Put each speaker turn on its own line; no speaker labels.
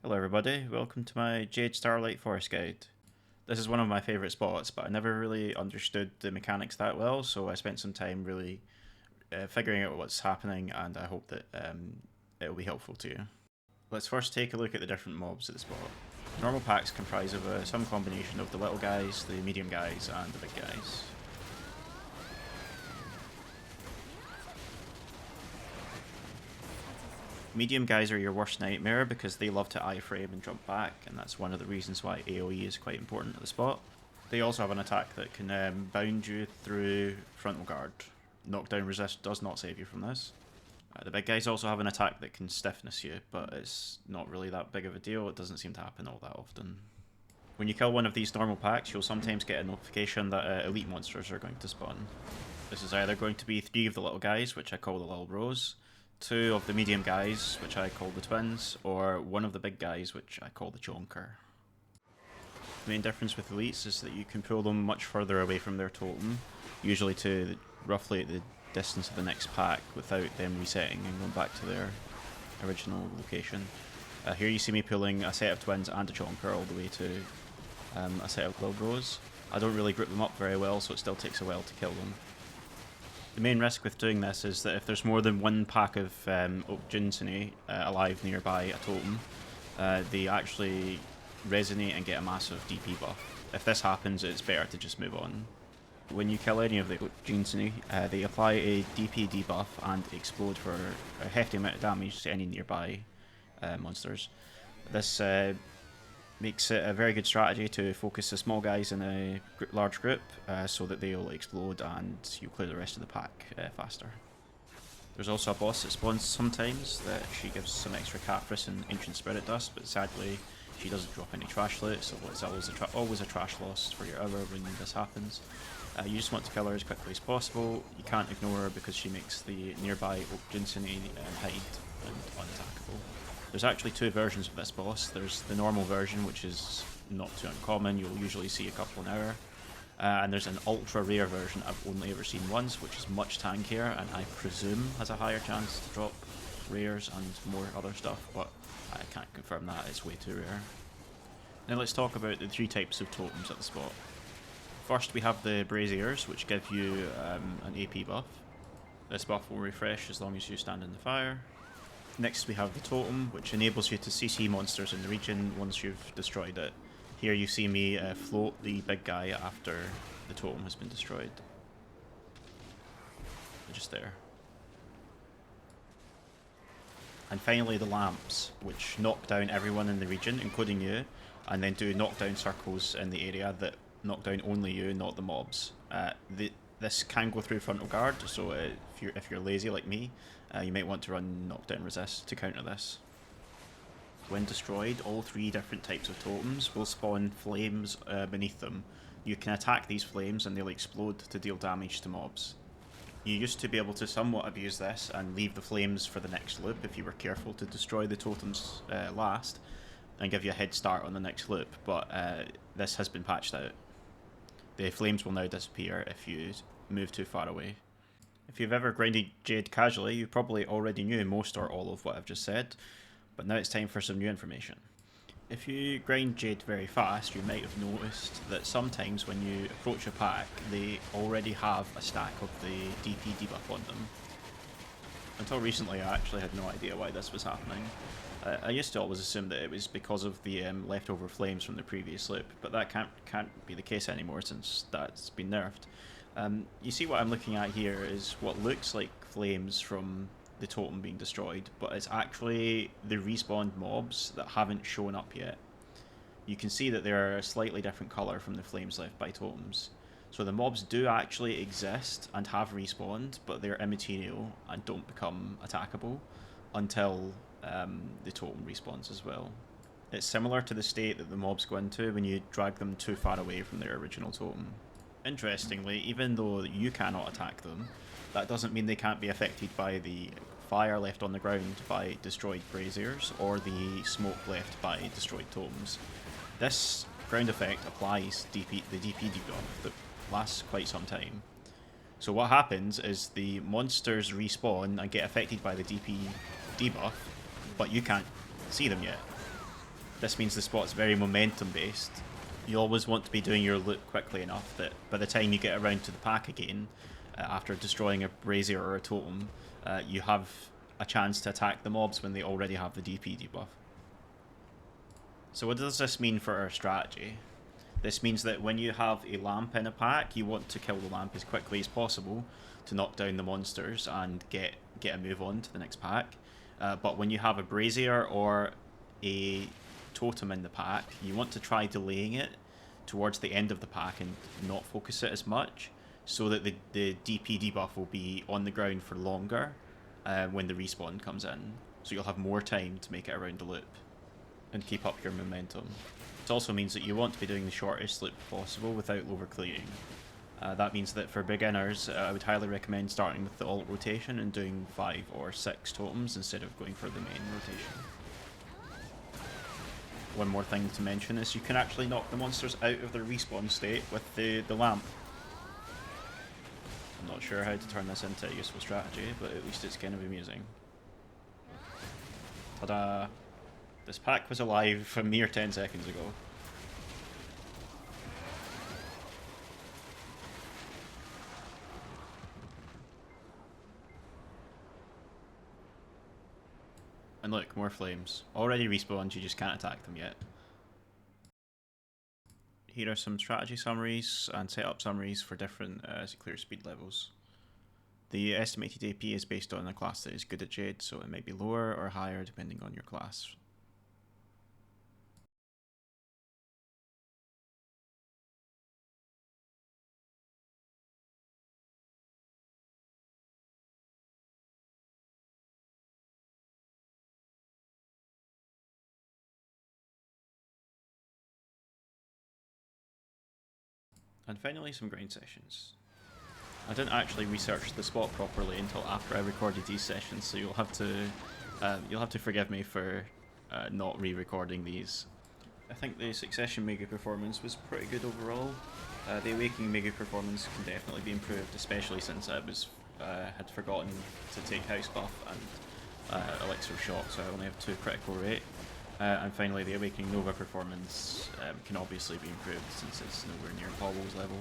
Hello everybody, welcome to my Jade Starlight Forest Guide. This is one of my favourite spots, but I never really understood the mechanics that well, so I spent some time really figuring out what's happening, and I hope that it will be helpful to you. Let's first take a look at the different mobs at the spot. Normal packs comprise of some combination of the little guys, the medium guys, and the big guys. Medium guys are your worst nightmare because they love to iframe and jump back, and that's one of the reasons why AoE is quite important at the spot. They also have an attack that can bound you through frontal guard. Knockdown resist does not save you from this. The big guys also have an attack that can stiffness you, but it's not really that big of a deal. It doesn't seem to happen all that often. When you kill one of these normal packs, you'll sometimes get a notification that elite monsters are going to spawn. This is either going to be 3 of the little guys, which I call the little bros, 2 of the medium guys, which I call the twins, or 1 of the big guys, which I call the chonker. The main difference with elites is that you can pull them much further away from their totem, usually to roughly the distance of the next pack without them resetting and going back to their original location. Here you see me pulling a set of twins and a chonker all the way to a set of little bros. I don't really group them up very well, so it still takes a while to kill them. The main risk with doing this is that if there's more than 1 pack of Jinsuni alive nearby a totem, they actually resonate and get a massive DP buff. If this happens, it's better to just move on. When you kill any of the Jinsuni, they apply a DP debuff and explode for a hefty amount of damage to any nearby monsters. This makes it a very good strategy to focus the small guys in a large group so that they'll explode and you clear the rest of the pack faster. There's also a boss that spawns sometimes that she gives some extra Caprus and Ancient Spirit Dust, but sadly she doesn't drop any trash loot, so it's always a trash loss for your hour when this happens. You just want to kill her as quickly as possible. You can't ignore her because she makes the nearby Jinsuni hide and unattackable. There's actually 2 versions of this boss. There's the normal version, which is not too uncommon, you'll usually see a couple an hour. And there's an ultra rare version I've only ever seen once, which is much tankier and I presume has a higher chance to drop rares and more other stuff, but I can't confirm that, it's way too rare. Now let's talk about the 3 types of totems at the spot. First we have the Braziers, which give you an AP buff. This buff will refresh as long as you stand in the fire. Next we have the Totem, which enables you to CC monsters in the region once you've destroyed it. Here you see me float the big guy after the Totem has been destroyed. Just there. And finally the Lamps, which knock down everyone in the region, including you, and then do knockdown circles in the area that knock down only you, not the mobs. This can go through frontal guard, so if you're lazy like me, you might want to run knockdown resist to counter this. When destroyed, all 3 different types of totems will spawn flames beneath them. You can attack these flames and they'll explode to deal damage to mobs. You used to be able to somewhat abuse this and leave the flames for the next loop if you were careful to destroy the totems last and give you a head start on the next loop, but this has been patched out. The flames will now disappear if you move too far away. If you've ever grinded Jade casually, you probably already knew most or all of what I've just said, but now it's time for some new information. If you grind Jade very fast, you might have noticed that sometimes when you approach a pack, they already have a stack of the DP debuff on them. Until recently I actually had no idea why this was happening. I used to always assume that it was because of the leftover flames from the previous loop, but that can't be the case anymore since that's been nerfed. You see what I'm looking at here is what looks like flames from the totem being destroyed, but it's actually the respawned mobs that haven't shown up yet. You can see that they're a slightly different colour from the flames left by totems. So the mobs do actually exist and have respawned, but they're immaterial and don't become attackable until the totem respawns as well. It's similar to the state that the mobs go into when you drag them too far away from their original totem. Interestingly, even though you cannot attack them, that doesn't mean they can't be affected by the fire left on the ground by destroyed braziers or the smoke left by destroyed totems. This ground effect applies the DP debuff that lasts quite some time. So what happens is the monsters respawn and get affected by the DP debuff, but you can't see them yet. This means the spot's very momentum based. You always want to be doing your loop quickly enough that by the time you get around to the pack again, after destroying a Brazier or a Totem, you have a chance to attack the mobs when they already have the DP debuff. So what does this mean for our strategy? This means that when you have a lamp in a pack, you want to kill the lamp as quickly as possible to knock down the monsters and get a move on to the next pack. But when you have a Brazier or a Totem in the pack, you want to try delaying it towards the end of the pack and not focus it as much, so that the DP debuff will be on the ground for longer when the respawn comes in. So you'll have more time to make it around the loop and keep up your momentum. It also means that you want to be doing the shortest loop possible without overclearing. That means that for beginners, I would highly recommend starting with the alt rotation and doing 5 or 6 totems instead of going for the main rotation. One more thing to mention is you can actually knock the monsters out of their respawn state with the lamp. I'm not sure how to turn this into a useful strategy, but at least it's kind of amusing. Ta-da! This pack was alive a mere 10 seconds ago. And look, more flames. Already respawned, you just can't attack them yet. Here are some strategy summaries and setup summaries for different clear speed levels. The estimated AP is based on a class that is good at Jade, so it might be lower or higher depending on your class. And finally, some grind sessions. I didn't actually research the spot properly until after I recorded these sessions, so you'll have to forgive me for not re-recording these. I think the Succession Maegu performance was pretty good overall. The Awakening Maegu performance can definitely be improved, especially since I had forgotten to take House Buff and Elixir Shock, so I only have 2 critical rate. And finally, the Awakening Nova performance can obviously be improved since it's nowhere near Paul's level.